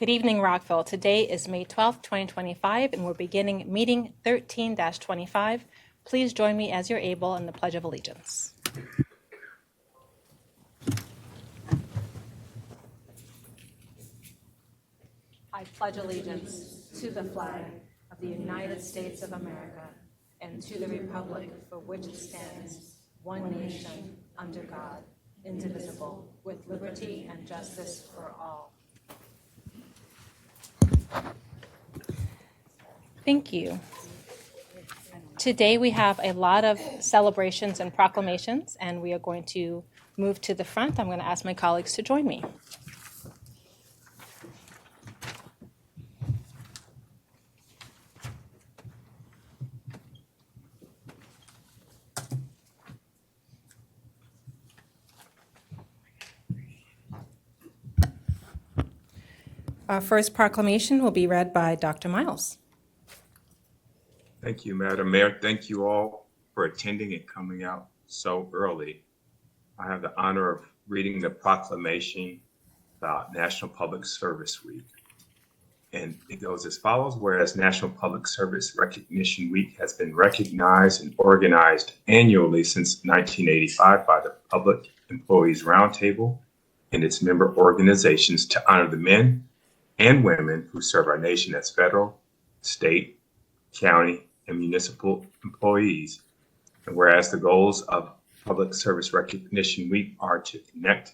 Good evening, Rockville. Today is May 12th, 2025, and we're beginning meeting 13-25. Please join me as you're able in the Pledge of Allegiance. I pledge allegiance to the flag of the United States of America and to the republic for which it stands, one nation, under God, indivisible, with liberty and justice for all. Thank you. Today we have a lot of celebrations and proclamations, and we are going to move to the front. I'm going to ask my colleagues to join me. Our first proclamation will be read by Dr. Miles. Thank you, Madam Mayor. Thank you all for attending and coming out so early. I have the honor of reading the proclamation about National Public Service Week. And it goes as follows: whereas National Public Service Recognition Week has been recognized and organized annually since 1985 by the Public Employees Roundtable and its member organizations to honor the men and women who serve our nation as federal, state, county, and municipal employees. And whereas the goals of Public Service Recognition Week are to connect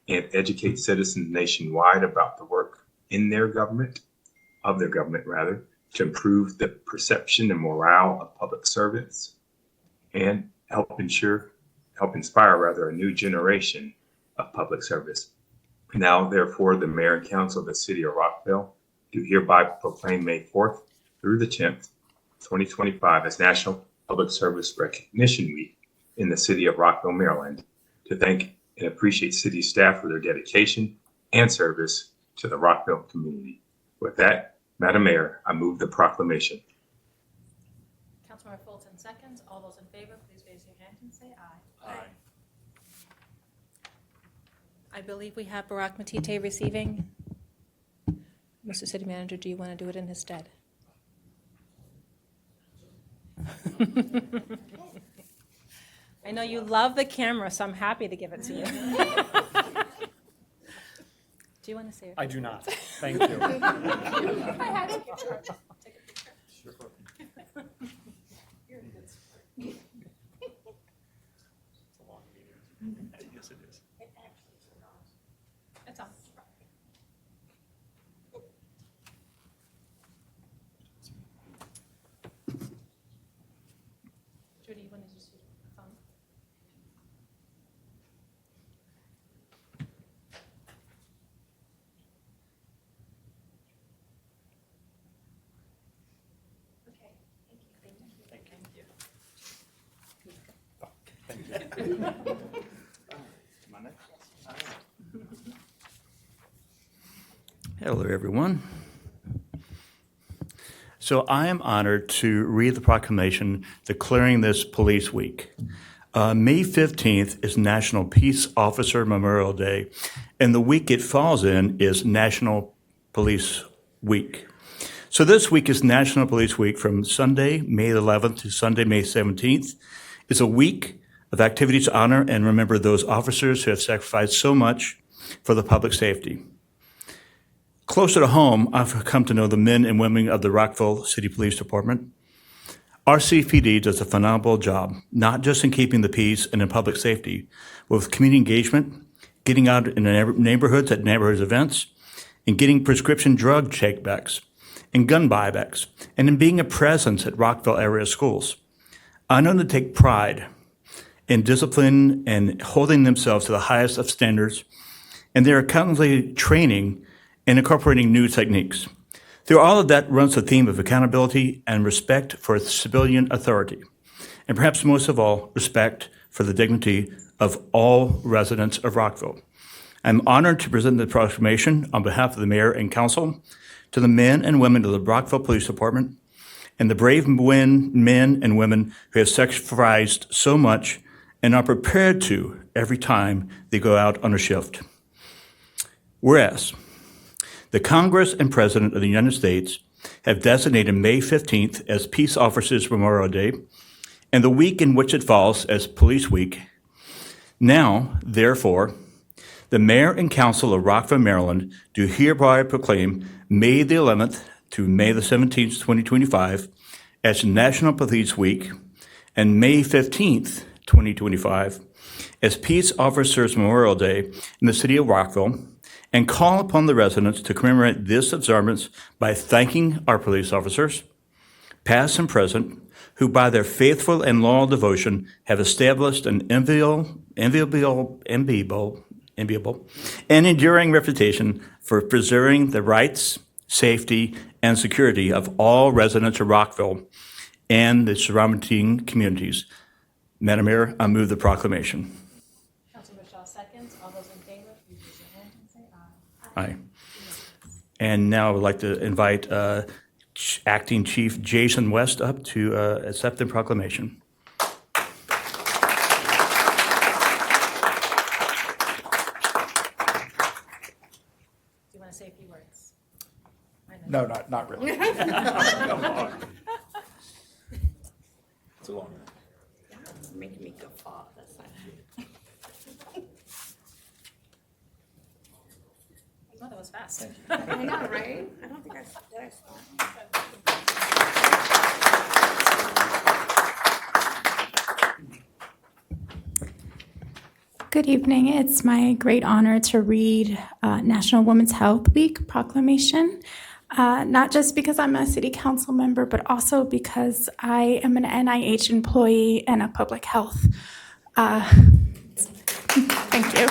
and educate citizens nationwide about the work in their government, of their government rather, to improve the perception and morale of public servants and help inspire a new generation of public service. Now, therefore, the Mayor and Council of the City of Rockville do hereby proclaim May 4th through the 10th, 2025 as National Public Service Recognition Week in the City of Rockville, Maryland, to thank and appreciate city staff for their dedication and service to the Rockville community. With that, Madam Mayor, I move the proclamation. Councilmember Fulton seconds. All those in favor, please raise your hand and say aye. Aye. I believe we have Barack Matite receiving. Mr. City Manager, do you want to do it in his stead? I know you love the camera, so I'm happy to give it to you. Do you want to say it? I do not. Thank you. I had a picture. Take a picture. Sure. You're in good sport. It's a long meeting. Yes, it is. It actually is not. It's on. Judy, you want to just use your phone? Okay, thank you. Thank you. Hello, everyone. So I am honored to read the proclamation declaring this Police Week. May 15th is National Peace Officer Memorial Day, and the week it falls in is National Police Week. So this week is National Police Week from Sunday, May 11th to Sunday, May 17th. It's a week of activities to honor and remember those officers who have sacrificed so much for the public safety. Closer to home, I've come to know the men and women of the Rockville City Police Department. Our CPD does a phenomenal job, not just in keeping the peace and in public safety, but with community engagement, getting out in the neighborhoods at neighborhood events, and getting prescription drug takebacks, and gun buybacks, and in being a presence at Rockville area schools. I know they take pride in discipline and holding themselves to the highest of standards, and they are constantly training and incorporating new techniques. Through all of that runs the theme of accountability and respect for civilian authority, and perhaps most of all, respect for the dignity of all residents of Rockville. I'm honored to present the proclamation on behalf of the Mayor and Council to the men and women of the Rockville Police Department and the brave men and women who have sacrificed so much and are prepared to every time they go out on a shift. Whereas, The Congress and President of the United States have designated May 15th as Peace Officers Memorial Day and the week in which it falls as Police Week. Now, therefore, the Mayor and Council of Rockville, Maryland do hereby proclaim May the 11th to May the 17th, 2025 as National Police Week and May 15th, 2025 as Peace Officers Memorial Day in the city of Rockville, and call upon the residents to commemorate this observance by thanking our police officers, past and present, who by their faithful and loyal devotion have established an enviable, and enduring reputation for preserving the rights, safety, and security of all residents of Rockville and the surrounding communities. Madam Mayor, I move the proclamation. Councilmember Shaw seconds. All those in favor, please raise your hand and say aye. Aye. And now I would like to invite Acting Chief Jason West up to accept the proclamation. Do you want to say a few words? No, not really. Come on. Too long. Making me go fall. That's not Oh, that was fast. I know, right? I don't think I saw. Good evening. It's my great honor to read National Women's Health Week Proclamation, not just because I'm a city council member, but also because I am an NIH employee and a public health. Thank you.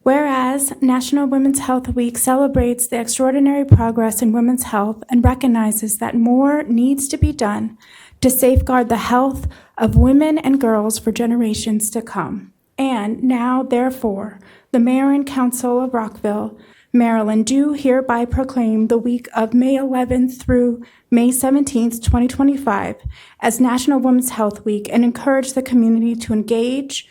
Whereas National Women's Health Week celebrates the extraordinary progress in women's health and recognizes that more needs to be done to safeguard the health of women and girls for generations to come. And now, therefore, the Mayor and Council of Rockville, Maryland, do hereby proclaim the week of May 11th through May 17th, 2025, as National Women's Health Week and encourage the community to engage,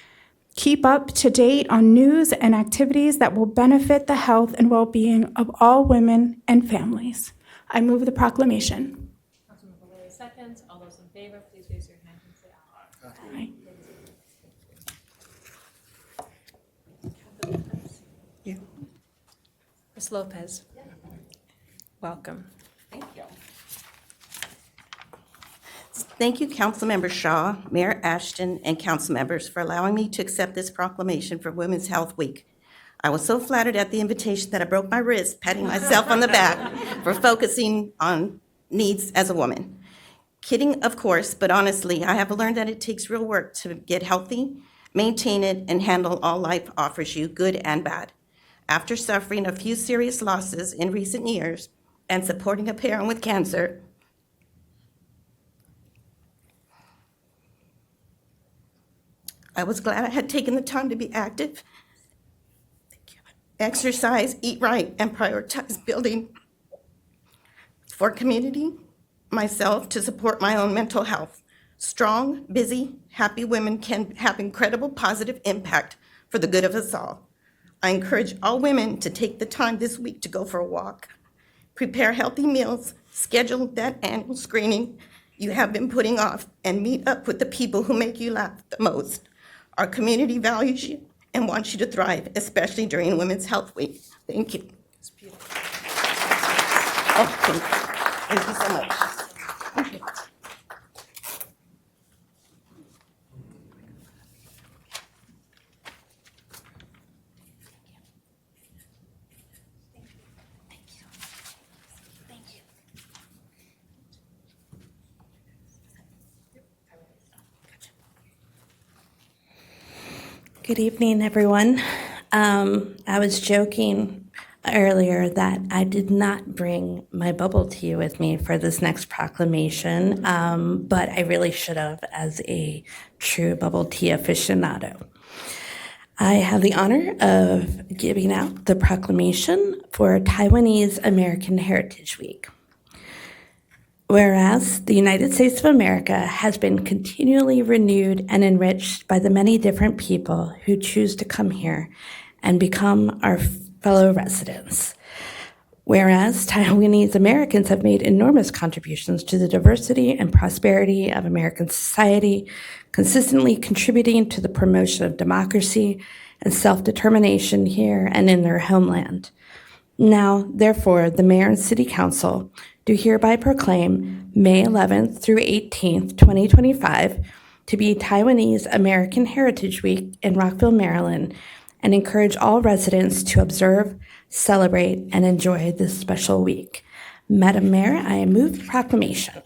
keep up to date on news and activities that will benefit the health and well-being of all women and families. I move the proclamation. Councilmember Larry seconds. All those in favor, please raise your hand and say aye. Aye. Ms. Lopez. Welcome. Thank you. Thank you, Councilmember Shaw, Mayor Ashton, and council members for allowing me to accept this proclamation for Women's Health Week. I was so flattered at the invitation that I broke my wrist, patting myself on the back for focusing on needs as a woman. Kidding, of course, but honestly, I have learned that it takes real work to get healthy, maintain it, and handle all life offers you, good and bad. After suffering a few serious losses in recent years and supporting a parent with cancer, I was glad I had taken the time to be active, exercise, eat right, and prioritize building for community, myself, to support my own mental health. Strong, busy, happy women can have incredible positive impact for the good of us all. I encourage all women to take the time this week to go for a walk, prepare healthy meals, schedule that annual screening you have been putting off, and meet up with the people who make you laugh the most. Our community values you and wants you to thrive, especially during Women's Health Week. Thank you. It's beautiful. Oh, thank you so much. Good evening, everyone. I was joking earlier that I did not bring my bubble tea with me for this next proclamation, but I really should have as a true bubble tea aficionado. I have the honor of giving out the proclamation for Taiwanese American Heritage Week. Whereas the United States of America has been continually renewed and enriched by the many different people who choose to come here and become our fellow residents. Whereas Taiwanese Americans have made enormous contributions to the diversity and prosperity of American society, consistently contributing to the promotion of democracy and self-determination here and in their homeland. Now, therefore, the Mayor and City Council do hereby proclaim May 11th through 18th, 2025, to be Taiwanese American Heritage Week in Rockville, Maryland, and encourage all residents to observe, celebrate, and enjoy this special week. Madam Mayor, I move the proclamation.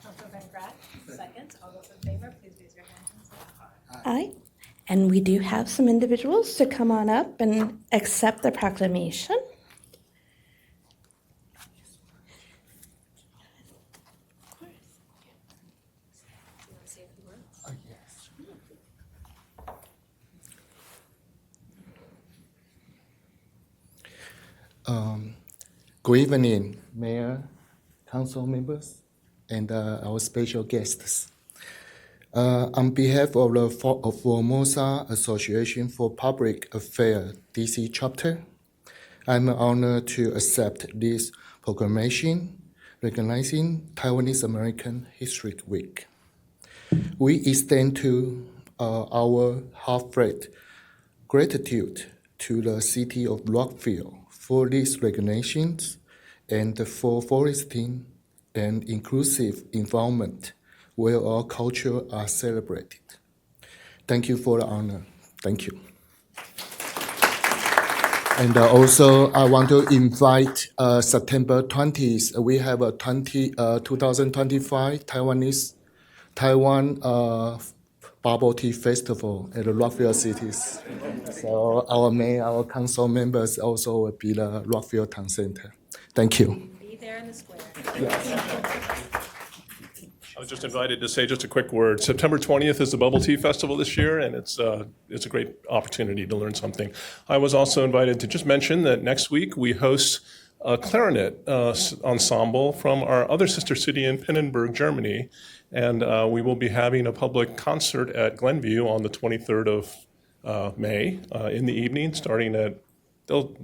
Councilman Pratt, second. All those in favor, please raise your hand and say aye. Aye. And we do have some individuals to come on up and accept the proclamation. Good evening, Mayor, Council members, and our special guests. On behalf of the Formosa Association for Public Affairs DC chapter, I'm honored to accept this proclamation recognizing Taiwanese American History Week. We extend to our heartfelt gratitude to the city of Rockville for these recognitions and for fostering an inclusive environment where all cultures are celebrated. Thank you for the honor. Thank you. And also, I want to invite September 20th. We have a 2025 Taiwan Bubble Tea Festival at the Rockville cities. So our mayor, our council members also will be the Rockville Town Center. Thank you. Be there in the square. I was just invited to say just a quick word. September 20th is the Bubble Tea Festival this year, and it's a great opportunity to learn something. I was also invited to just mention that next week we host a clarinet ensemble from our other sister city in Pinneberg, Germany, and we will be having a public concert at Glenview on the 23rd of May in the evening, starting at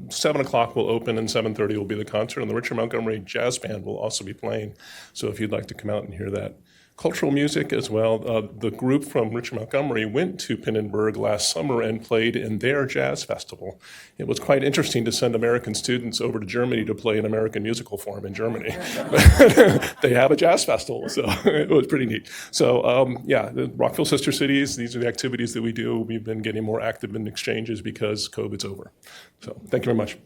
7 o'clock will open and 7:30 will be the concert, and the Richard Montgomery Jazz Band will also be playing. So if you'd like to come out and hear that. Cultural music as well. The group from Richard Montgomery went to Pinneberg last summer and played in their jazz festival. It was quite interesting to send American students over to Germany to play an American musical form in Germany. They have a jazz festival, so it was pretty neat. So the Rockville Sister Cities, these are the activities that we do. We've been getting more active in exchanges because COVID's over. So thank you very much.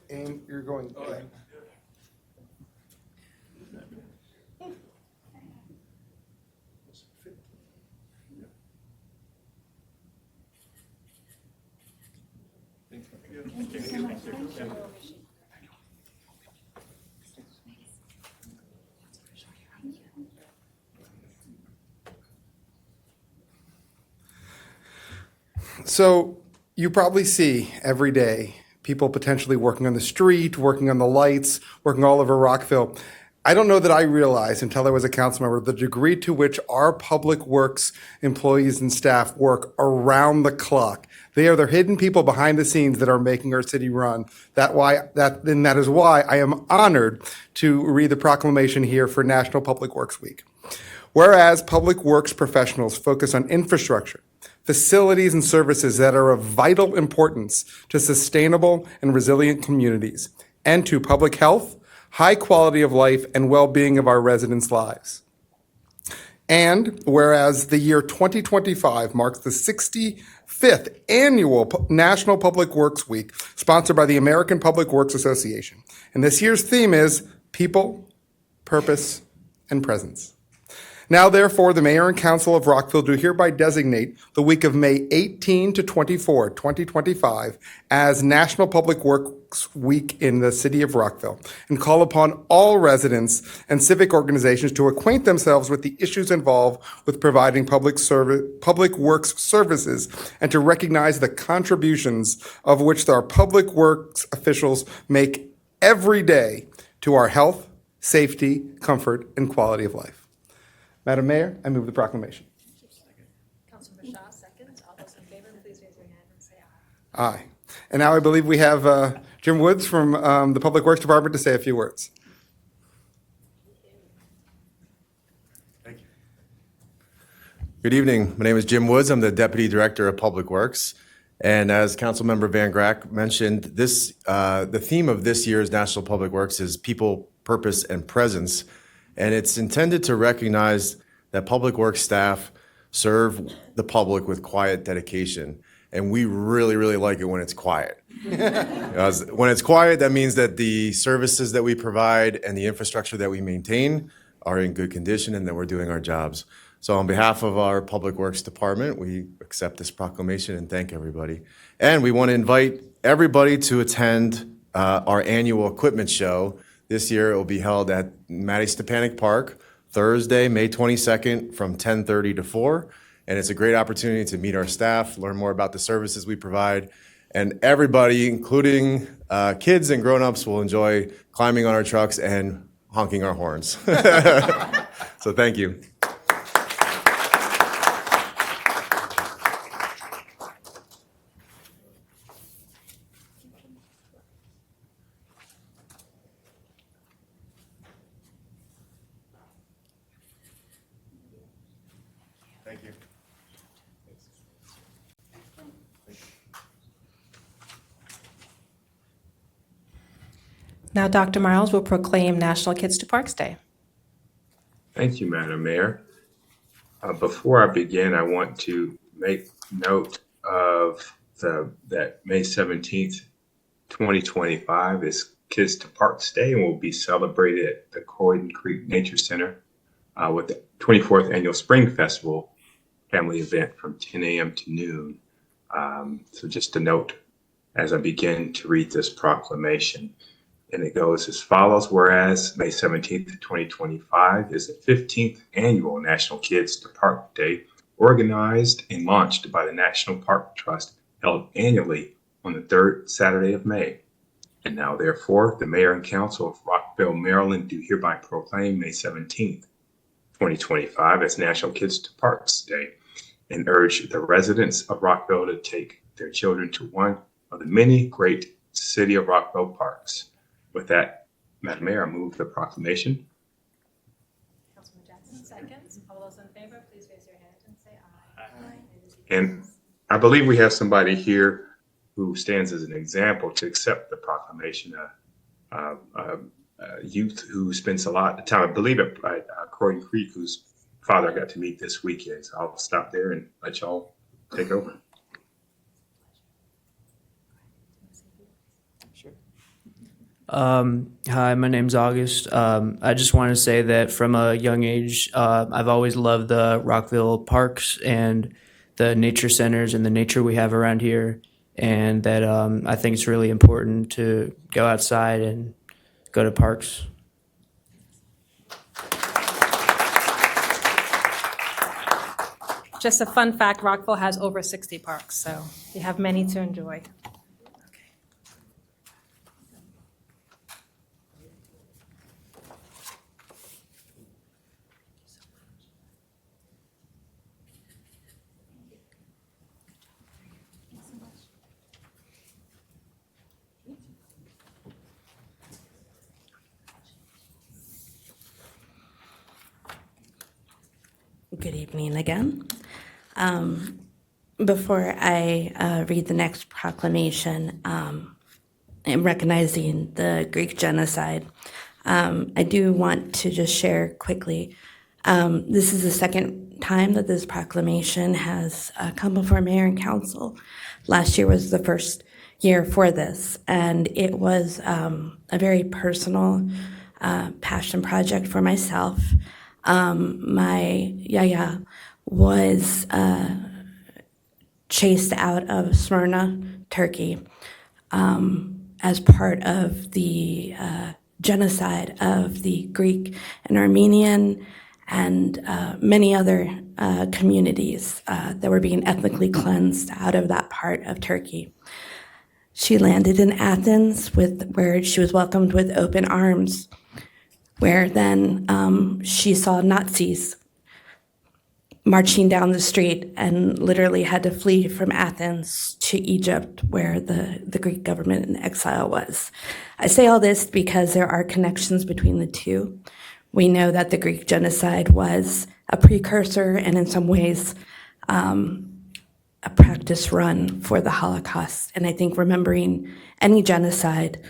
And you're going. So you probably see every day people potentially working on the street, working on the lights, working all over Rockville. I don't know that I realized until I was a council member the degree to which our public works employees and staff work around the clock. They are the hidden people behind the scenes that are making our city run. That is why I am honored to read the proclamation here for National Public Works Week. Whereas public works professionals focus on infrastructure, facilities and services that are of vital importance to sustainable and resilient communities and to public health, high quality of life, and well-being of our residents' lives. And whereas the year 2025 marks the 65th annual National Public Works Week sponsored by the American Public Works Association. And this year's theme is people, purpose, and presence. Now, therefore, the Mayor and Council of Rockville do hereby designate the week of May 18 to 24, 2025, as National Public Works Week in the city of Rockville, and call upon all residents and civic organizations to acquaint themselves with the issues involved with providing public works services, and to recognize the contributions of which our public works officials make every day to our health, safety, comfort, and quality of life. Madam Mayor, I move the proclamation. Councilmember Shaw, seconds. All those in favor, please raise your hand and say aye. Aye. And now I believe we have Jim Woods from the Public Works Department to say a few words. Good evening. My name is Jim Woods. I'm the Deputy Director of Public Works. And as Councilmember Van Grack mentioned, the theme of this year's National Public Works is people, purpose, and presence. And it's intended to recognize that public works staff serve the public with quiet dedication. And we really, really like it when it's quiet. When it's quiet, that means that the services that we provide and the infrastructure that we maintain are in good condition and that we're doing our jobs. So on behalf of our Public Works Department, we accept this proclamation and thank everybody. And we want to invite everybody to attend our annual equipment show. This year it will be held at Matty Stepanek Park, Thursday, May 22nd from 10:30 to 4. And it's a great opportunity to meet our staff, learn more about the services we provide. And everybody, including kids and grown-ups, will enjoy climbing on our trucks and honking our horns. So thank you. Thank you. Now, Dr. Miles will proclaim National Kids to Parks Day. Thank you, Madam Mayor. Before I begin, I want to make note of that May 17th, 2025 is Kids to Parks Day and will be celebrated at the Croydon Creek Nature Center with the 24th Annual Spring Festival family event from 10 a.m. to noon. So just a note as I begin to read this proclamation. And it goes as follows. Whereas May 17th, 2025 is the 15th annual National Kids to Park Day, organized and launched by the National Park Trust, held annually on the third Saturday of May. And now, therefore, the Mayor and Council of Rockville, Maryland do hereby proclaim May 17th, 2025 as National Kids to Parks Day and urge the residents of Rockville to take their children to one of the many great City of Rockville parks. With that, Madam Mayor, I move the proclamation. Councilman Jackson, seconds. All those in favor, please raise your hand and say aye. And I believe we have somebody here who stands as an example to accept the proclamation, a youth who spends a lot of time, I believe, at Croydon Creek, whose father I got to meet this weekend. So I'll stop there and let y'all take over. Hi, my name's August. I just want to say that from a young age, I've always loved the Rockville parks and the nature centers and the nature we have around here, and that I think it's really important to go outside and go to parks. Just a fun fact, Rockville has over 60 parks, so you have many to enjoy. Good evening again. Before I read the next proclamation, in recognizing the Greek genocide, I do want to just share quickly. This is the second time that this proclamation has come before Mayor and Council. Last year was the first year for this, and it was a very personal passion project for myself. My yaya was chased out of Smyrna, Turkey, as part of the genocide of the Greek and Armenian and many other communities that were being ethnically cleansed out of that part of Turkey. She landed in Athens, where she was welcomed with open arms. where then she saw Nazis marching down the street and literally had to flee from Athens to Egypt, where the Greek government in exile was. I say all this because there are connections between the two. We know that the Greek genocide was a precursor and in some ways a practice run for the Holocaust. And I think remembering any genocide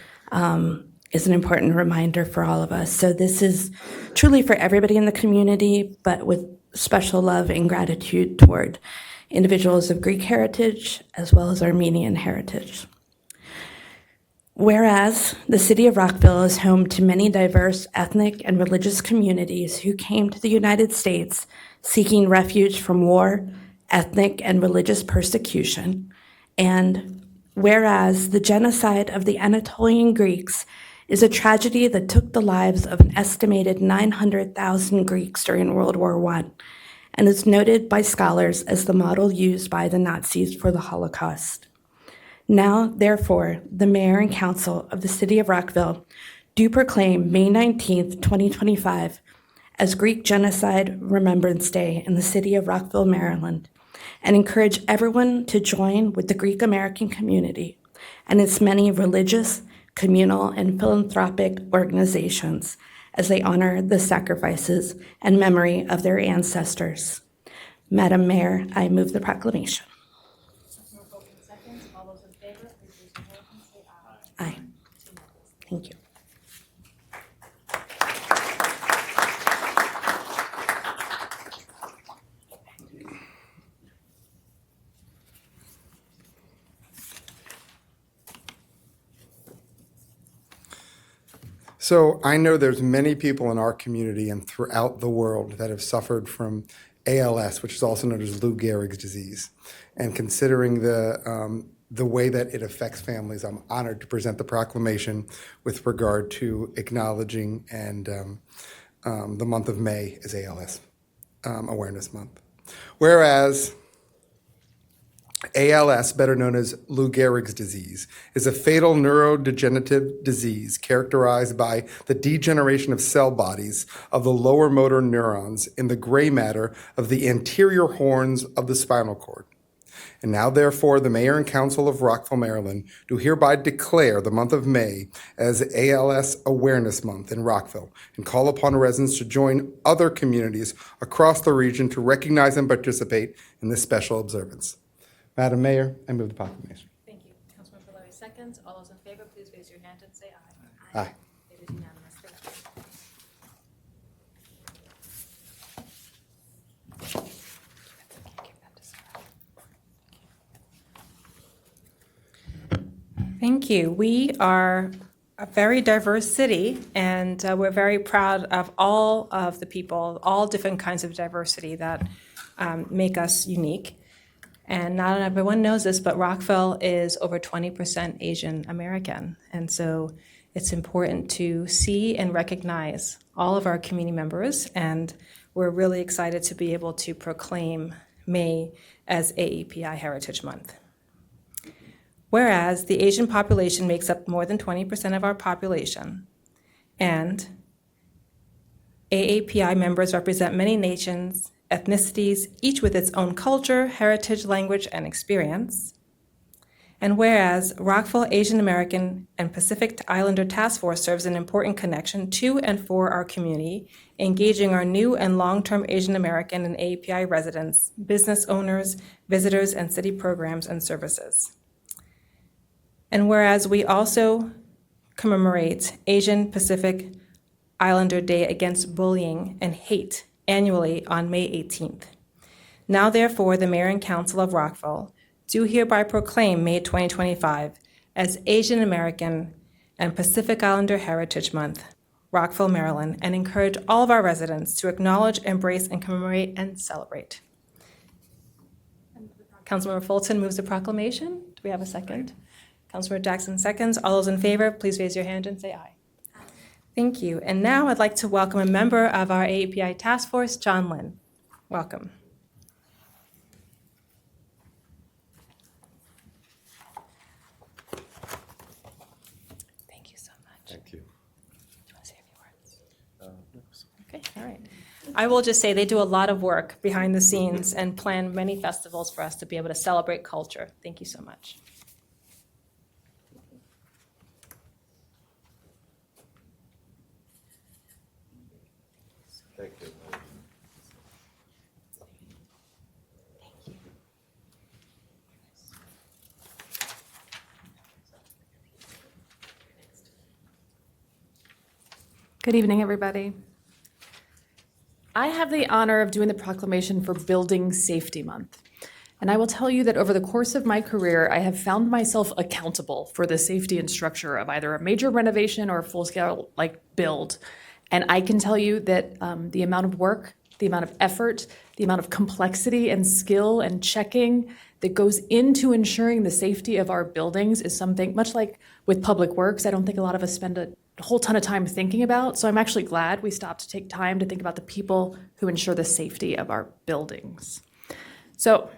is an important reminder for all of us. So this is truly for everybody in the community, but with special love and gratitude toward individuals of Greek heritage as well as Armenian heritage. Whereas the city of Rockville is home to many diverse ethnic and religious communities who came to the United States seeking refuge from war, ethnic and religious persecution, and whereas the genocide of the Anatolian Greeks is a tragedy that took the lives of an estimated 900,000 Greeks during World War I, and is noted by scholars as the model used by the Nazis for the Holocaust. Now, therefore, the mayor and council of the city of Rockville do proclaim May 19th, 2025 as Greek Genocide Remembrance Day in the city of Rockville, Maryland, and encourage everyone to join with the Greek American community and its many religious, communal, and philanthropic organizations as they honor the sacrifices and memory of their ancestors. Madam Mayor, I move the proclamation. Aye. Thank you. So I know there's many people in our community and throughout the world that have suffered from ALS, which is also known as Lou Gehrig's disease. And considering the way that it affects families, I'm honored to present the proclamation with regard to acknowledging and the month of May is ALS Awareness Month. Whereas ALS, better known as Lou Gehrig's disease, is a fatal neurodegenerative disease characterized by the degeneration of cell bodies of the lower motor neurons in the gray matter of the anterior horns of the spinal cord. And now, therefore, the Mayor and Council of Rockville, Maryland, do hereby declare the month of May as ALS Awareness Month in Rockville and call upon residents to join other communities across the region to recognize and participate in this special observance. Madam Mayor, I move the proclamation. Thank you. Councilman Berlow seconds. All those in favor, please raise your hand and say aye. Aye. It is unanimous. Thank you. We are a very diverse city, and we're very proud of all of the people, all different kinds of diversity that make us unique. And not everyone knows this, but Rockville is over 20% Asian American. And so it's important to see and recognize all of our community members. And we're really excited to be able to proclaim May as AAPI Heritage Month. Whereas the Asian population makes up more than 20% of our population, and AAPI members represent many nations, ethnicities, each with its own culture, heritage, language, and experience. And whereas Rockville Asian American and Pacific Islander Task Force serves an important connection to and for our community, engaging our new and long-term Asian American and AAPI residents, business owners, visitors, and city programs and services. And whereas we also commemorate Asian Pacific Islander Day Against Bullying and Hate annually on May 18th. Now, therefore, the Mayor and Council of Rockville do hereby proclaim May 2025 as Asian American and Pacific Islander Heritage Month, Rockville, Maryland, and encourage all of our residents to acknowledge, embrace, and commemorate and celebrate. Councilmember Fulton moves the proclamation. Do we have a second? Councilmember Jackson seconds. All those in favor, please raise your hand and say aye. Thank you. And now I'd like to welcome a member of our AAPI Task Force, John Lynn. Welcome. Thank you so much. Thank you. Do you want to say a few words? I will just say they do a lot of work behind the scenes and plan many festivals for us to be able to celebrate culture. Thank you so much. Thank you. Good evening, everybody. I have the honor of doing the proclamation for Building Safety Month. And I will tell you that over the course of my career, I have found myself accountable for the safety and structure of either a major renovation or a full-scale build. And I can tell you that the amount of work, the amount of effort, the amount of complexity and skill and checking that goes into ensuring the safety of our buildings is something, much like with Public Works, I don't think a lot of us spend a whole ton of time thinking about. So I'm actually glad we stopped to take time to think about the people who ensure the safety of our buildings. So,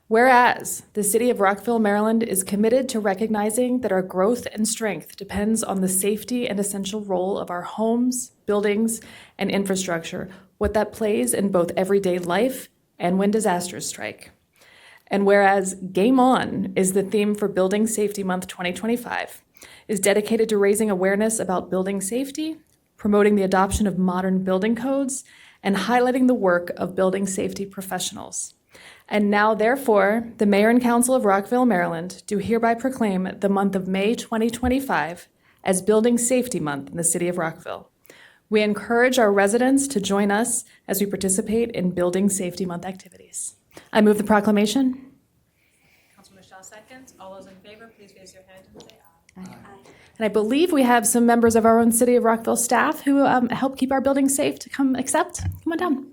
whereas the city of Rockville, Maryland is committed to recognizing that our growth and strength depends on the safety and essential role of our homes, buildings, and infrastructure, what that plays in both everyday life and when disasters strike. And whereas Game On is the theme for Building Safety Month 2025, is dedicated to raising awareness about building safety, promoting the adoption of modern building codes, and highlighting the work of building safety professionals. And now, therefore, the Mayor and Council of Rockville, Maryland, do hereby proclaim the month of May 2025 as Building Safety Month in the city of Rockville. We encourage our residents to join us as we participate in Building Safety Month activities. I move the proclamation. Councilman Shaw seconds. All those in favor, please raise your hand and say aye. And I believe we have some members of our own City of Rockville staff who help keep our buildings safe to come accept. Come on down.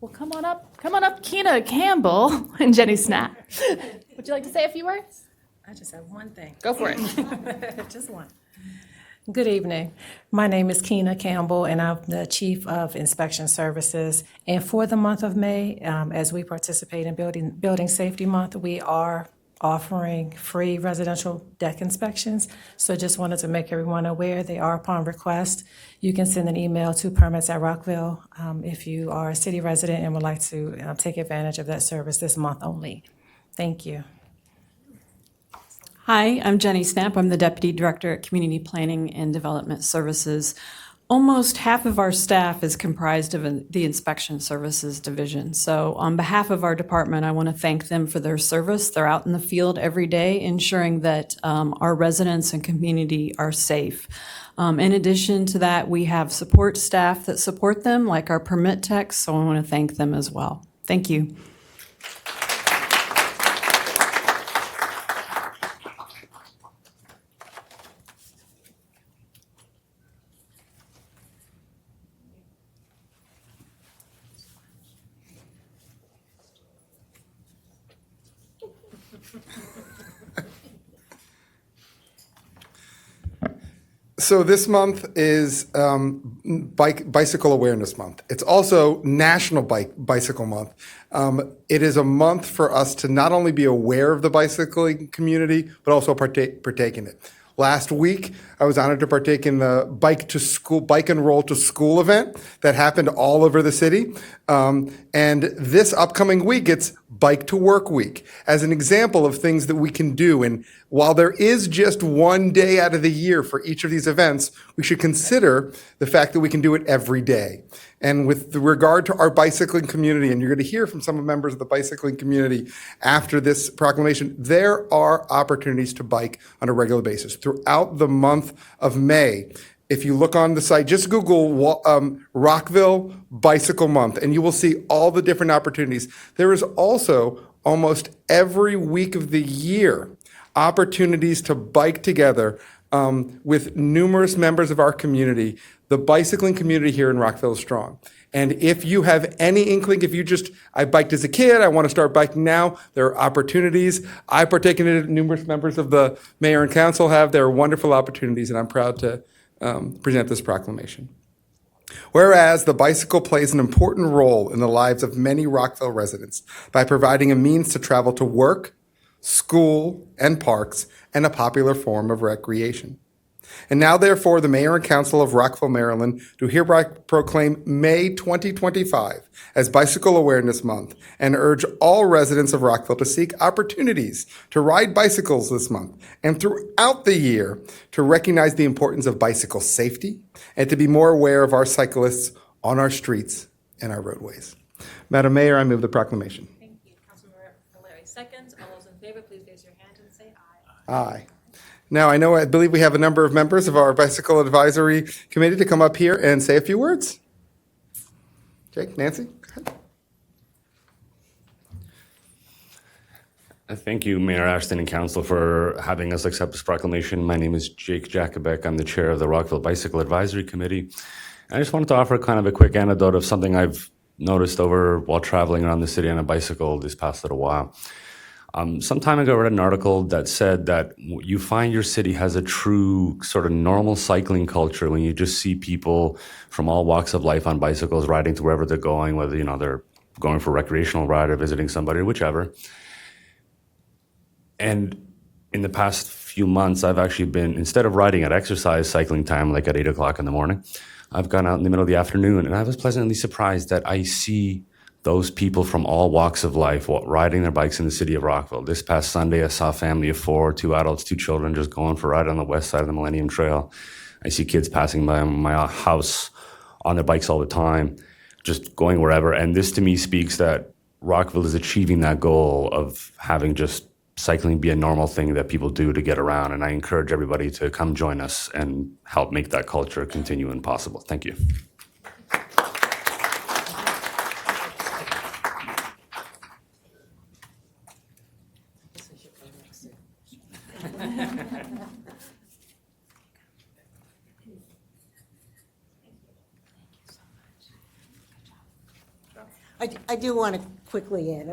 Well, come on up, Kina, Campbell, and Jenny Snapp. Would you like to say a few words? I just have one thing. Go for it. Just one. Good evening. My name is Kina Campbell, and I'm the Chief of Inspection Services. And for the month of May, as we participate in Building Safety Month, we are offering free residential deck inspections. So just wanted to make everyone aware they are upon request. You can send an email to permits@rockville if you are a city resident and would like to take advantage of that service this month only. Thank you. Hi, I'm Jenny Snapp. I'm the Deputy Director at Community Planning and Development Services. Almost half of our staff is comprised of the Inspection Services Division. So on behalf of our department, I want to thank them for their service. They're out in the field every day ensuring that our residents and community are safe. In addition to that, we have support staff that support them, like our permit techs, so I want to thank them as well. Thank you. So this month is Bicycle Awareness Month. It's also National Bicycle Month. It is a month for us to not only be aware of the bicycling community, but also partake in it. Last week, I was honored to partake in the Bike and Roll to School event that happened all over the city. And this upcoming week, it's Bike to Work Week as an example of things that we can do. And while there is just one day out of the year for each of these events, we should consider the fact that we can do it every day. And with regard to our bicycling community, and you're going to hear from some members of the bicycling community after this proclamation, there are opportunities to bike on a regular basis throughout the month of May. If you look on the site, just Google Rockville Bicycle Month, and you will see all the different opportunities. There is also almost every week of the year opportunities to bike together with numerous members of our community. The bicycling community here in Rockville is strong. And if you have any inkling, I biked as a kid, I want to start biking now, there are opportunities. I partake in it, numerous members of the mayor and council have. There are wonderful opportunities, and I'm proud to present this proclamation. Whereas the bicycle plays an important role in the lives of many Rockville residents by providing a means to travel to work, school, and parks, and a popular form of recreation. And now, therefore, the Mayor and Council of Rockville, Maryland, do hereby proclaim May 2025 as Bicycle Awareness Month and urge all residents of Rockville to seek opportunities to ride bicycles this month and throughout the year to recognize the importance of bicycle safety and to be more aware of our cyclists on our streets and our roadways. Madam Mayor, I move the proclamation. Thank you. Councilmember Larry seconds. All those in favor, please raise your hand and say aye. Aye. Now, I believe we have a number of members of our Bicycle Advisory Committee to come up here and say a few words. Jake, Nancy, go ahead. Thank you, Mayor Ashton and Council, for having us accept this proclamation. My name is Jake Jakubek. I'm the chair of the Rockville Bicycle Advisory Committee. I just wanted to offer kind of a quick anecdote of something I've noticed over while traveling around the city on a bicycle this past little while. Some time ago, I read an article that said that you find your city has a true sort of normal cycling culture when you just see people from all walks of life on bicycles riding to wherever they're going, whether, they're going for a recreational ride or visiting somebody or whichever. And in the past few months, I've actually been, instead of riding at exercise cycling time, like at 8 o'clock in the morning, I've gone out in the middle of the afternoon, and I was pleasantly surprised that I see those people from all walks of life riding their bikes in the city of Rockville. This past Sunday, I saw a family of 4, 2 adults, 2 children, just going for a ride on the west side of the Millennium Trail. I see kids passing by my house on their bikes all the time, just going wherever. And this to me speaks that Rockville is achieving that goal of having just cycling be a normal thing that people do to get around. And I encourage everybody to come join us and help make that culture continue and possible. Thank you. I do want to quickly add.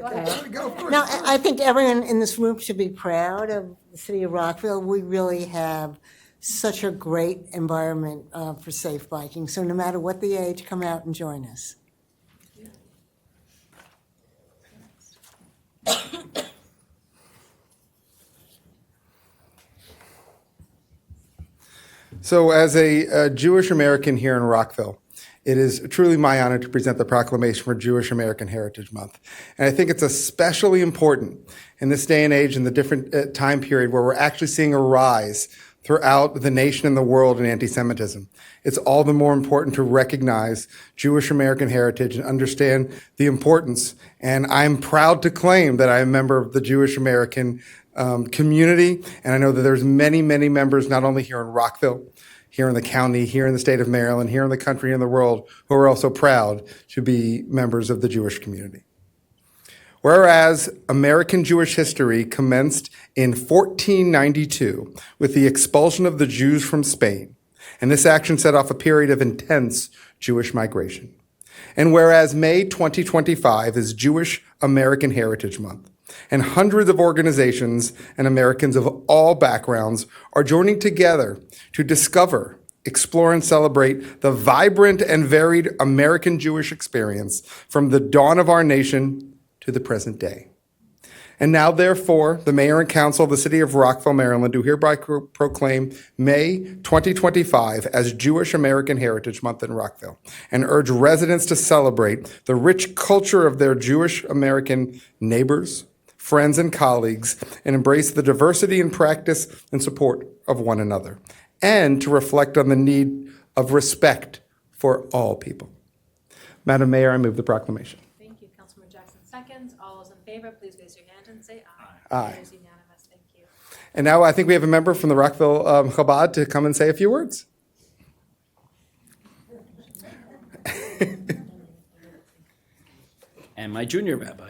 Now, I think everyone in this room should be proud of the city of Rockville. We really have such a great environment for safe biking. So no matter what the age, come out and join us. So as a Jewish American here in Rockville, it is truly my honor to present the Proclamation for Jewish American Heritage Month. And I think it's especially important in this day and age, in the different time period where we're actually seeing a rise throughout the nation and the world in anti-Semitism. It's all the more important to recognize Jewish American heritage and understand the importance. And I'm proud to claim that I'm a member of the Jewish American community. And I know that there's many, many members, not only here in Rockville, here in the county, here in the state of Maryland, here in the country and the world, who are also proud to be members of the Jewish community. Whereas American Jewish history commenced in 1492 with the expulsion of the Jews from Spain, and this action set off a period of intense Jewish migration. And whereas May 2025 is Jewish American Heritage Month, and hundreds of organizations and Americans of all backgrounds are joining together to discover, explore, and celebrate the vibrant and varied American Jewish experience from the dawn of our nation to the present day. And now, therefore, the Mayor and Council of the City of Rockville, Maryland, do hereby proclaim May 2025 as Jewish American Heritage Month in Rockville and urge residents to celebrate the rich culture of their Jewish American neighbors, friends, and colleagues, and embrace the diversity in practice and support of one another, and to reflect on the need of respect for all people. Madam Mayor, I move the proclamation. Thank you. Councilmember Jackson seconds. All those in favor, please raise your hand and say aye. Aye. It is unanimous. Thank you. And now I think we have a member from the Rockville Chabad to come and say a few words. And my junior rabbi.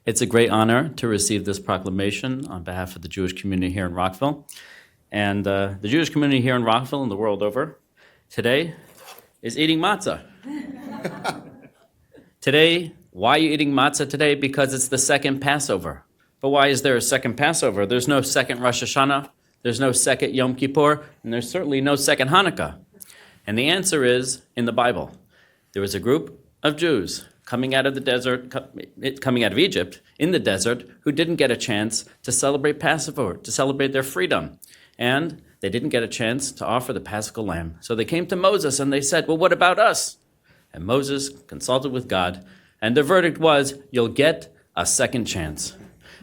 It's a great honor to receive this proclamation on behalf of the Jewish community here in Rockville. And the Jewish community here in Rockville and the world over today is eating matzah. Today, why are you eating matzah today? Because it's the second Passover. But why is there a second Passover? There's no second Rosh Hashanah, there's no second Yom Kippur, and there's certainly no second Hanukkah. And the answer is in the Bible. There was a group of Jews coming out of the desert, coming out of Egypt in the desert, who didn't get a chance to celebrate Passover, to celebrate their freedom. And they didn't get a chance to offer the Paschal lamb. So they came to Moses and they said, well, what about us? And Moses consulted with God, and the verdict was, you'll get a second chance.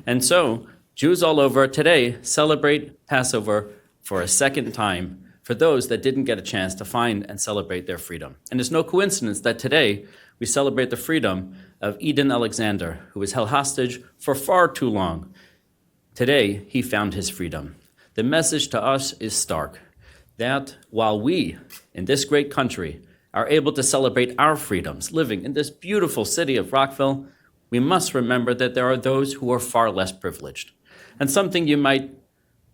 And so Jews all over today celebrate Passover for a second time for those that didn't get a chance to find and celebrate their freedom. And it's no coincidence that today we celebrate the freedom of Eden Alexander, who was held hostage for far too long. Today, he found his freedom. The message to us is stark, that while we, in this great country, are able to celebrate our freedoms, living in this beautiful city of Rockville, we must remember that there are those who are far less privileged. And something you might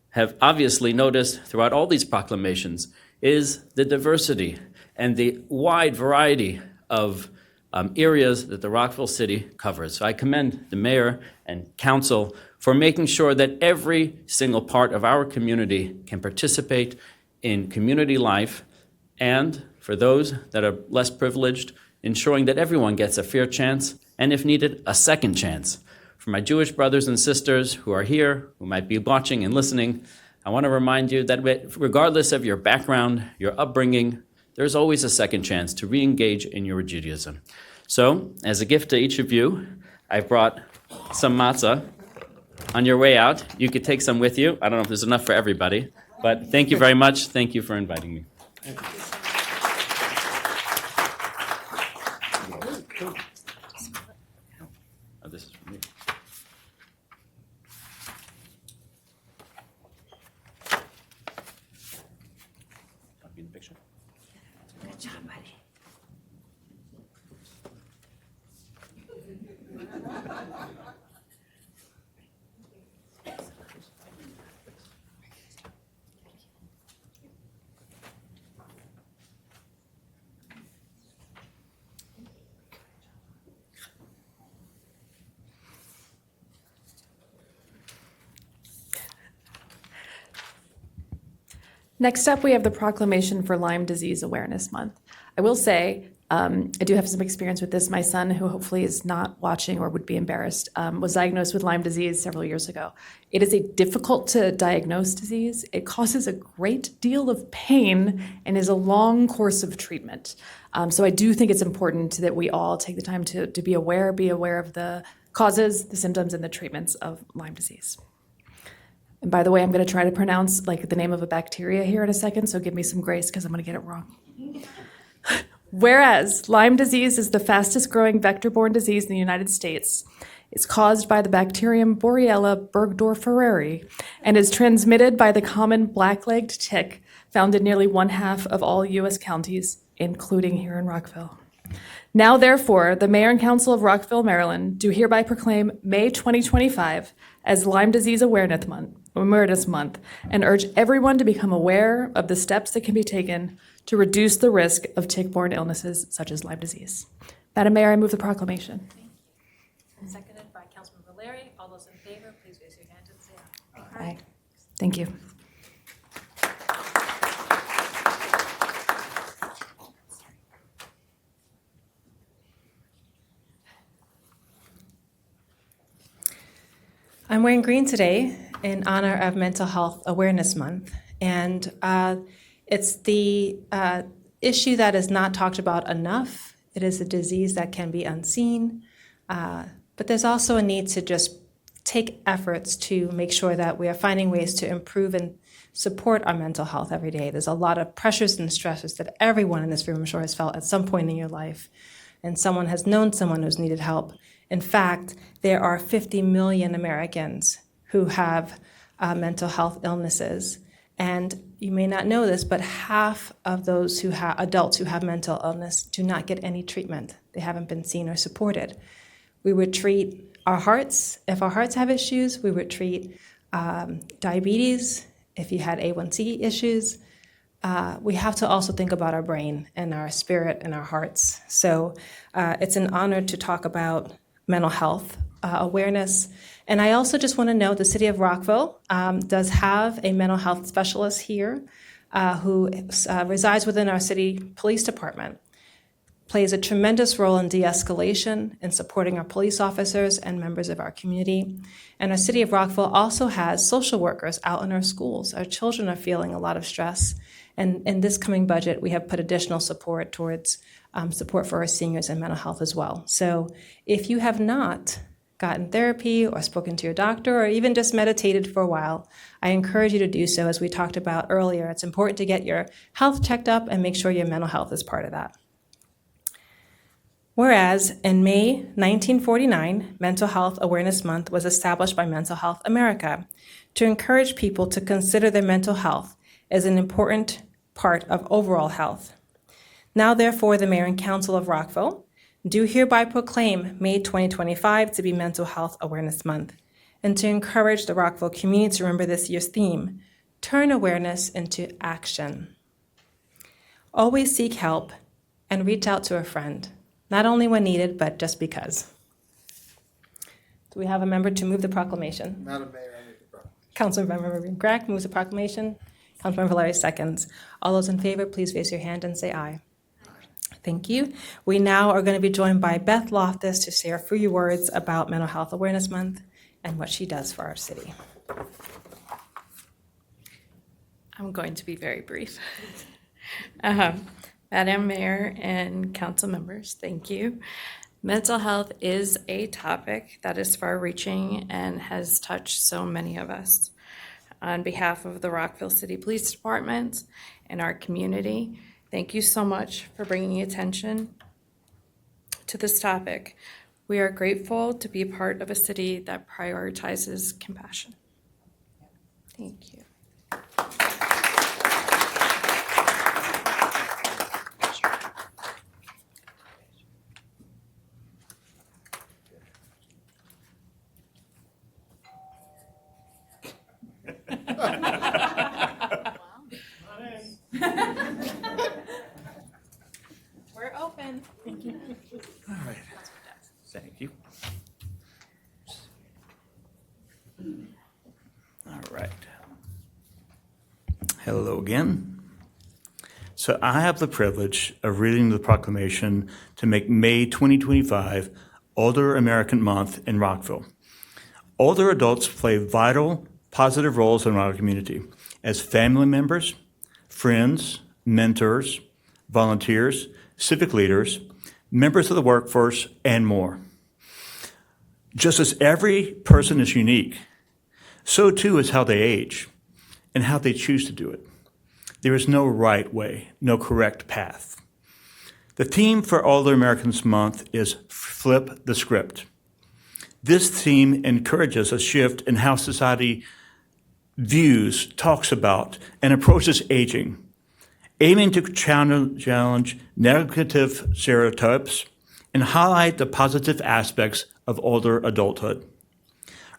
have obviously noticed throughout all these proclamations is the diversity and the wide variety of areas that the Rockville City covers. So I commend the mayor and council for making sure that every single part of our community can participate in community life, and for those that are less privileged, ensuring that everyone gets a fair chance, and if needed, a second chance. For my Jewish brothers and sisters who are here, who might be watching and listening, I want to remind you that regardless of your background, your upbringing, there's always a second chance to re-engage in your Judaism. So, as a gift to each of you, I've brought some matzah. On your way out, you could take some with you. I don't know if there's enough for everybody, but thank you very much. Thank you for inviting me. Oh, this is for me. Want to be in the picture? Good job, buddy. Next up, we have the Proclamation for Lyme Disease Awareness Month. I will say, I do have some experience with this. My son, who hopefully is not watching or would be embarrassed, was diagnosed with Lyme disease several years ago. It is a difficult to diagnose disease. It causes a great deal of pain and is a long course of treatment. So I do think it's important that we all take the time to be aware of the causes, the symptoms, and the treatments of Lyme disease. And by the way, I'm going to try to pronounce the name of a bacteria here in a second, so give me some grace because I'm going to get it wrong. Whereas Lyme disease is the fastest growing vector-borne disease in the United States, it's caused by the bacterium Borrelia burgdorferi and is transmitted by the common black-legged tick found in nearly 1/2 of all U.S. counties, including here in Rockville. Now, therefore, the Mayor and Council of Rockville, Maryland, do hereby proclaim May 2025 as Lyme Disease Awareness Month, and urge everyone to become aware of the steps that can be taken to reduce the risk of tick-borne illnesses such as Lyme disease. Madam Mayor, I move the proclamation. Seconded by Councilmember Larry. All those in favor, please raise your hand and say aye. Aye. Thank you. I'm wearing green today in honor of Mental Health Awareness Month, and it's the issue that is not talked about enough. It is a disease that can be unseen, but there's also a need to just take efforts to make sure that we are finding ways to improve and support our mental health every day. There's a lot of pressures and stresses that everyone in this room, I'm sure, has felt at some point in your life, and someone has known someone who's needed help. In fact, there are 50 million Americans who have mental health illnesses. And you may not know this, but half of those adults who have mental illness do not get any treatment. They haven't been seen or supported. We would treat our hearts. If our hearts have issues, we would treat diabetes. If you had A1C issues, we have to also think about our brain and our spirit and our hearts. So it's an honor to talk about mental health awareness. And I also just want to note the City of Rockville does have a mental health specialist here. who resides within our city police department, plays a tremendous role in de-escalation and supporting our police officers and members of our community. And our city of Rockville also has social workers out in our schools. Our children are feeling a lot of stress. And in this coming budget, we have put additional support towards support for our seniors and mental health as well. So if you have not gotten therapy or spoken to your doctor or even just meditated for a while, I encourage you to do so. As we talked about earlier, it's important to get your health checked up and make sure your mental health is part of that. Whereas in May 1949, Mental Health Awareness Month was established by Mental Health America to encourage people to consider their mental health as an important part of overall health. Now, therefore, the Mayor and Council of Rockville do hereby proclaim May 2025 to be Mental Health Awareness Month, and to encourage the Rockville community to remember this year's theme, turn awareness into action. Always seek help and reach out to a friend, not only when needed, but just because. Do we have a member to move the proclamation? Madam Mayor, I move the proclamation. Councilmember Grech moves the proclamation. Councilmember Valeri seconds. All those in favor, please raise your hand and say aye. Thank you. We now are going to be joined by Beth Loftus to share a few words about Mental Health Awareness Month and what she does for our city. I'm going to be very brief. Madam Mayor and council members, thank you. Mental health is a topic that is far-reaching and has touched so many of us. On behalf of the Rockville City Police Department and our community, thank you so much for bringing attention to this topic. We are grateful to be a part of a city that prioritizes compassion. Thank you. We're open. Thank you. All right. Thank you. All right. Hello again. So I have the privilege of reading the proclamation to make May 2025 Older American Month in Rockville. Older adults play vital, positive roles in our community as family members, friends, mentors, volunteers, civic leaders, members of the workforce, and more. Just as every person is unique, so too is how they age and how they choose to do it. There is no right way, no correct path. The theme for Older Americans Month is Flip the Script. This theme encourages a shift in how society views, talks about, and approaches aging, aiming to challenge negative stereotypes and highlight the positive aspects of older adulthood.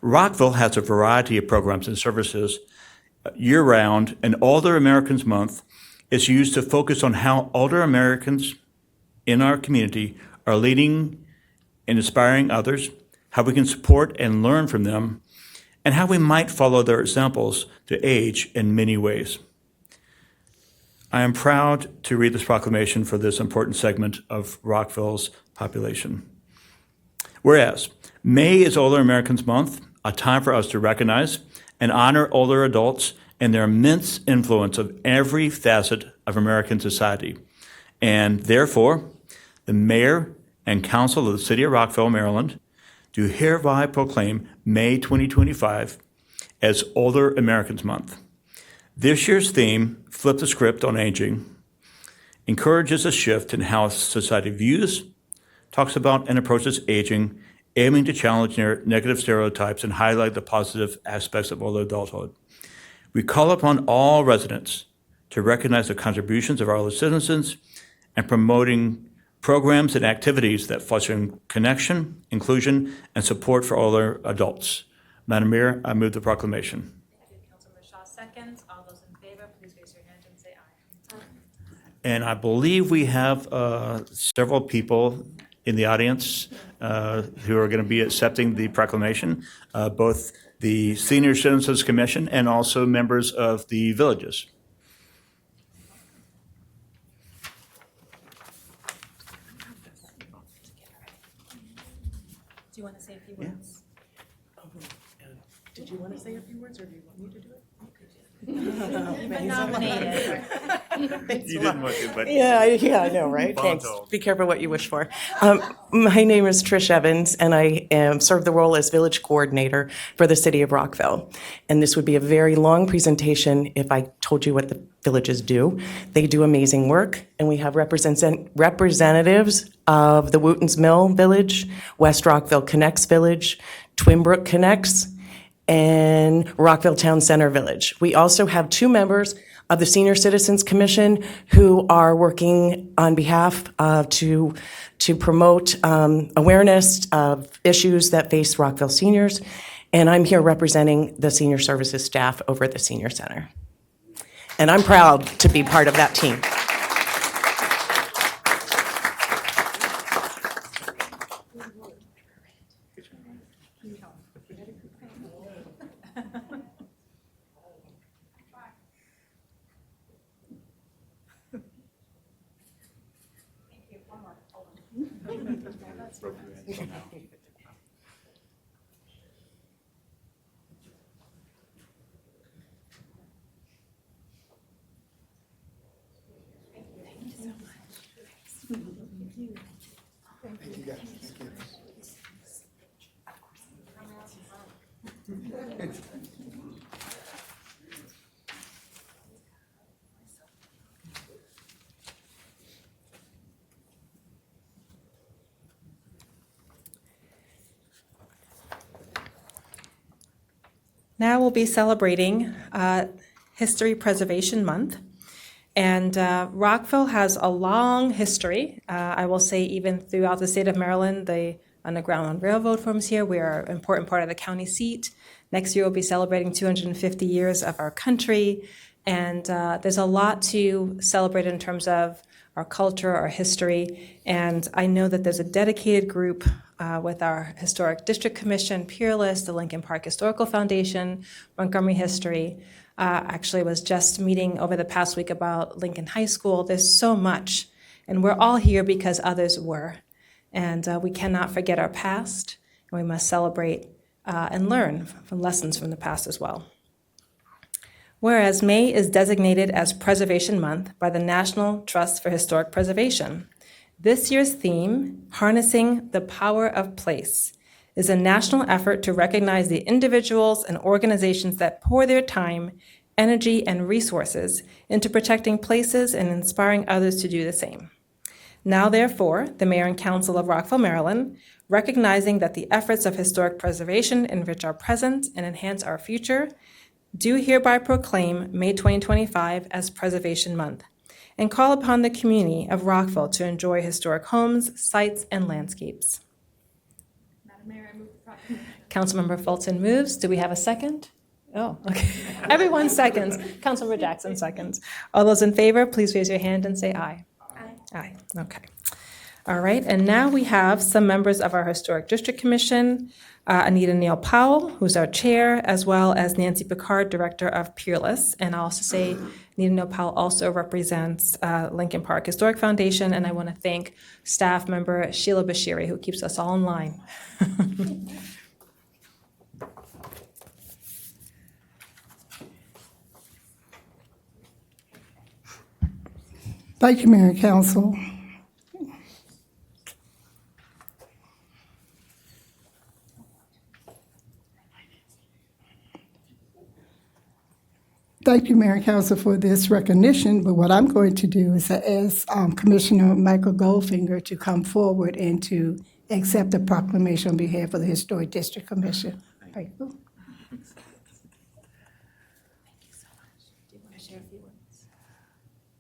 Rockville has a variety of programs and services year-round, and Older Americans Month is used to focus on how older Americans in our community are leading and inspiring others, how we can support and learn from them, and how we might follow their examples to age in many ways. I am proud to read this proclamation for this important segment of Rockville's population. Whereas May is Older Americans Month, a time for us to recognize and honor older adults and their immense influence of every facet of American society. And therefore, the Mayor and Council of the City of Rockville, Maryland, do hereby proclaim May 2025 as Older Americans Month. This year's theme, Flip the Script on Aging, encourages a shift in how society views, talks about, and approaches aging, aiming to challenge negative stereotypes and highlight the positive aspects of older adulthood. We call upon all residents to recognize the contributions of our citizens and promoting programs and activities that foster connection, inclusion, and support for older adults. Madam Mayor, I move the proclamation. Thank you. Councilmember Shaw seconds. All those in favor, please raise your hand and say aye. And I believe we have several people in the audience who are going to be accepting the proclamation, both the Senior Citizens Commission and also members of the villages. Do you want to say a few words? Did you want to say a few words, or do you want me to do it? You've been nominated. You didn't want to, but Yeah, I know, right? Thanks. Voluntold. Be careful what you wish for. My name is Trish Evans, and I serve the role as village coordinator for the city of Rockville. And this would be a very long presentation if I told you what the villages do. They do amazing work, and we have representatives of the Wootons Mill Village, West Rockville Connects Village, Twinbrook Connects, and Rockville Town Center Village. We also have 2 members of the Senior Citizens Commission who are working on behalf to promote awareness of issues that face Rockville seniors. And I'm here representing the senior services staff over at the Senior Center. And I'm proud to be part of that team. Now we'll be celebrating History Preservation Month. And Rockville has a long history. I will say even throughout the state of Maryland, the Underground Railroad forms here. We are an important part of the county seat. Next year we'll be celebrating 250 years of our country. And there's a lot to celebrate in terms of our culture, our history. And I know that there's a dedicated group with our Historic District Commission, Peerless, the Lincoln Park Historical Foundation, Montgomery History. Actually was just meeting over the past week about Lincoln High School. There's so much, and we're all here because others were. And we cannot forget our past, and we must celebrate and learn from lessons from the past as well. Whereas May is designated as Preservation Month by the National Trust for Historic Preservation, this year's theme, Harnessing the Power of Place, is a national effort to recognize the individuals and organizations that pour their time, energy, and resources into protecting places and inspiring others to do the same. Now, therefore, the Mayor and Council of Rockville, Maryland, recognizing that the efforts of historic preservation enrich our present and enhance our future, do hereby proclaim May 2025 as Preservation Month and call upon the community of Rockville to enjoy historic homes, sites, and landscapes. Madam Mayor, I move the proclamation. Councilmember Fulton moves. Do we have a second? Oh, okay. Everyone seconds. Councilmember Jackson seconds. All those in favor, please raise your hand and say aye. Aye. Aye. Okay. All right. And now we have some members of our Historic District Commission, Anita Neal Powell, who's our chair, as well as Nancy Picard, director of Peerless. And I'll also say Anita Neal Powell also represents Lincoln Park Historic Foundation. And I want to thank staff member Sheila Bashiri, who keeps us all in line. Thank you, Mayor and Council. Thank you, Mayor and Council, for this recognition, but what I'm going to do is ask Commissioner Michael Goldfinger to come forward and to accept the proclamation on behalf of the Historic District Commission. Thank you.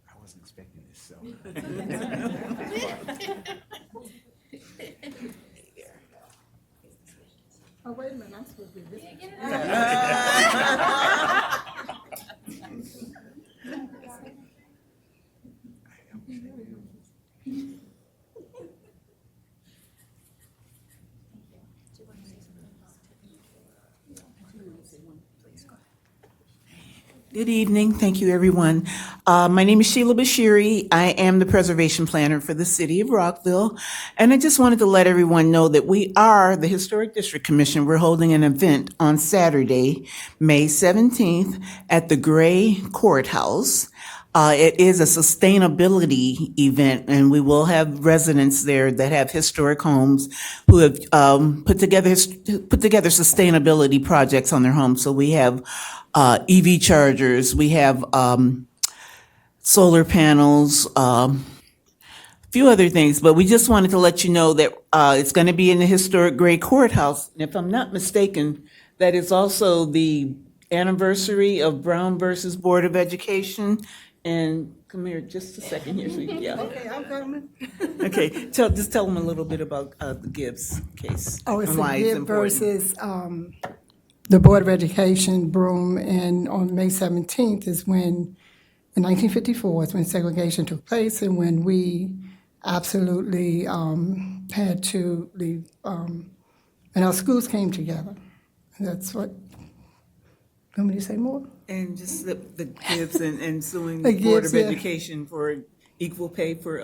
I wasn't expecting this, so. Oh, wait a minute, I'm supposed to do this. Good evening. Thank you, everyone. My name is Sheila Bashiri. I am the preservation planner for the city of Rockville. And I just wanted to let everyone know that we are the Historic District Commission. We're holding an event on Saturday, May 17th at the Gray Courthouse. It is a sustainability event, and we will have residents there that have historic homes who have put together sustainability projects on their homes. So we have EV chargers, we have solar panels, a few other things, but we just wanted to let you know that it's going to be in the historic Gray Courthouse. And if I'm not mistaken, that is also the anniversary of Brown versus Board of Education. And come here just a second here. Yeah. Okay, I'm coming. Okay, just tell them a little bit about the Gibbs case. Oh, it's and the why Gibbs important. versus the Board of Education, Broom, and on May 17th is when, in 1954, is when segregation took place and when we absolutely had to leave, and our schools came together. That's what, you want me to say more? And just the Gibbs and suing The the Board Gibbs, of yeah. Education for equal pay for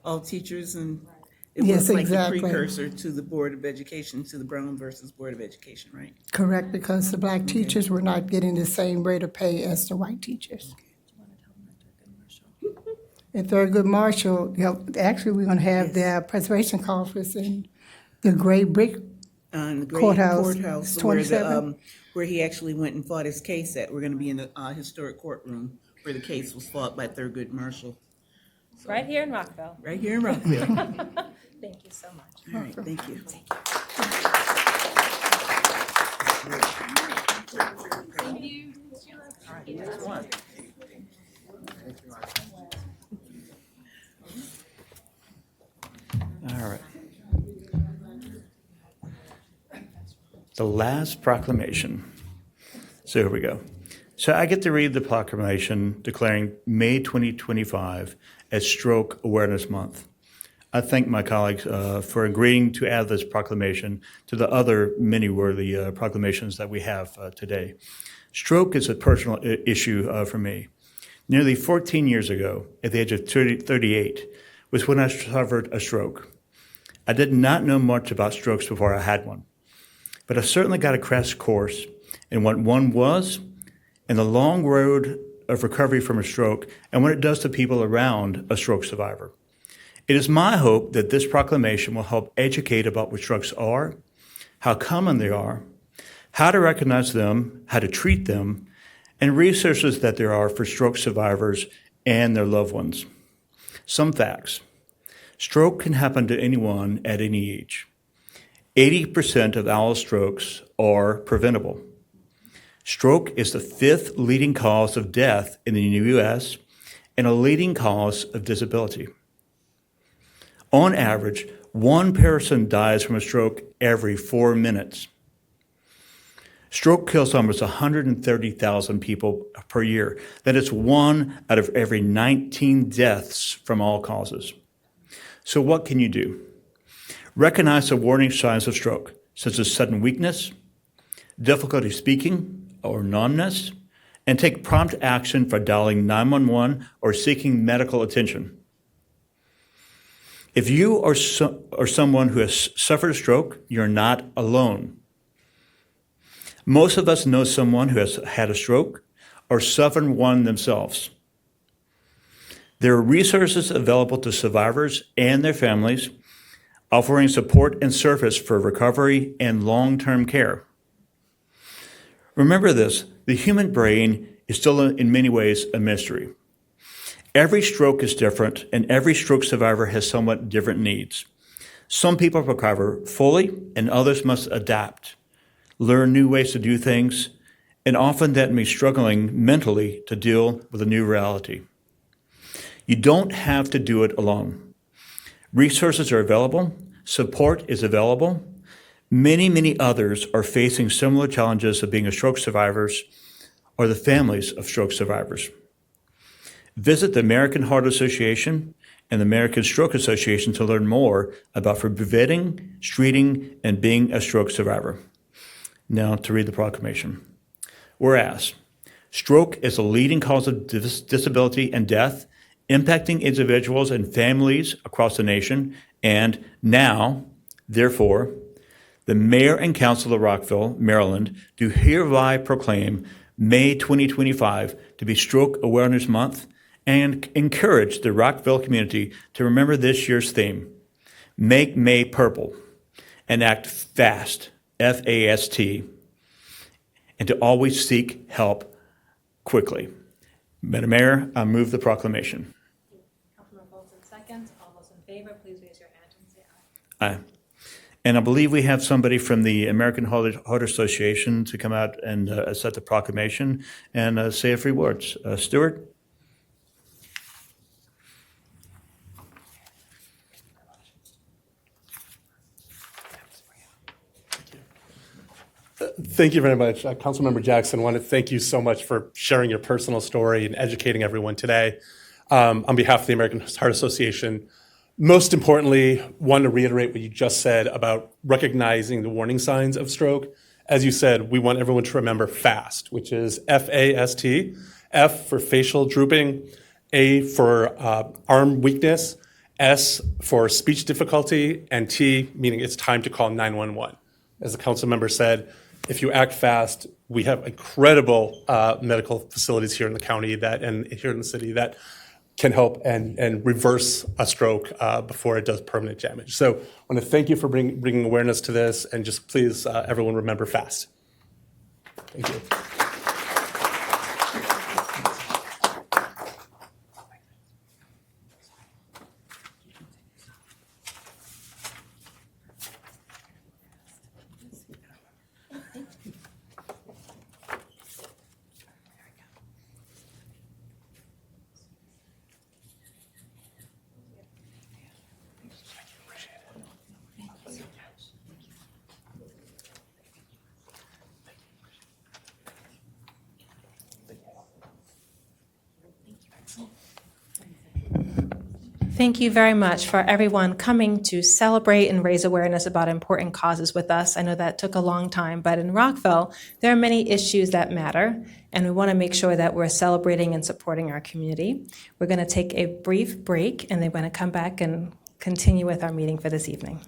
all teachers, and it Yes, was like exactly. the precursor to the Board of Education, to the Brown versus Board of Education, right? Correct, because the black teachers were not getting the same rate of pay as the white teachers. At Thurgood Marshall, actually, we're going to have their preservation conference in the gray brick The Great Courthouse, Courthouse, 27. where he actually went and fought his case at. We're going to be in the historic courtroom where the case was fought by Thurgood Marshall. Right here in Rockville. Right here in Rockville. Thank you so much. All right, thank you. Thank you. All right, next one. All right. The last proclamation. So here we go. So I get to read the proclamation declaring May 2025 as Stroke Awareness Month. I thank my colleagues for agreeing to add this proclamation to the other many worthy proclamations that we have today. Stroke is a personal issue for me. Nearly 14 years ago, at the age of 38, was when I suffered a stroke. I did not know much about strokes before I had one, but I certainly got a crash course in what one was and the long road of recovery from a stroke and what it does to people around a stroke survivor. It is my hope that this proclamation will help educate about what strokes are, how common they are, how to recognize them, how to treat them, and resources that there are for stroke survivors and their loved ones. Some facts. Stroke can happen to anyone at any age. 80% of all strokes are preventable. Stroke is the 5th leading cause of death in the U.S. and a leading cause of disability. On average, one person dies from a stroke every 4 minutes. Stroke kills almost 130,000 people per year. That is 1 out of every 19 deaths from all causes. So what can you do? Recognize the warning signs of stroke, such as sudden weakness, difficulty speaking or numbness, and take prompt action for dialing 911 or seeking medical attention. If you are someone who has suffered a stroke, you're not alone. Most of us know someone who has had a stroke or suffered one themselves. There are resources available to survivors and their families, offering support and service for recovery and long-term care. Remember this, the human brain is still in many ways a mystery. Every stroke is different, and every stroke survivor has somewhat different needs. Some people recover fully, and others must adapt, learn new ways to do things, and often that means struggling mentally to deal with a new reality. You don't have to do it alone. Resources are available, support is available. Many others are facing similar challenges of being a stroke survivors or the families of stroke survivors. Visit the American Heart Association and the American Stroke Association to learn more about preventing, treating, and being a stroke survivor. Now to read the proclamation. Whereas, Stroke is a leading cause of disability and death, impacting individuals and families across the nation. And now, therefore, the Mayor and Council of Rockville, Maryland, do hereby proclaim May 2025 to be Stroke Awareness Month and encourage the Rockville community to remember this year's theme, Make May Purple, and act fast, F-A-S-T, and to always seek help quickly. Madam Mayor, I move the proclamation. Councilman Bolton seconds. All those in favor, please raise your hand and say aye. Aye. And I believe we have somebody from the American Heart Association to come out and set the proclamation and say a few words. Stuart? Thank you very much. Councilmember Jackson, I want to thank you so much for sharing your personal story and educating everyone today. On behalf of the American Heart Association, most importantly, want to reiterate what you just said about recognizing the warning signs of stroke. As you said, we want everyone to remember FAST, which is F-A-S-T, F for facial drooping, A for arm weakness, S for speech difficulty, and T meaning it's time to call 911. As the council member said, if you act fast, we have incredible medical facilities here in the county and here in the city that can help and reverse a stroke before it does permanent damage. So I want to thank you for bringing awareness to this, and just please, everyone remember FAST. Thank you. Thank you very much for everyone coming to celebrate and raise awareness about important causes with us. I know that took a long time, but in Rockville, there are many issues that matter, and we want to make sure that we're celebrating and supporting our community. We're going to take a brief break, and then we're going to come back and continue with our meeting for this evening.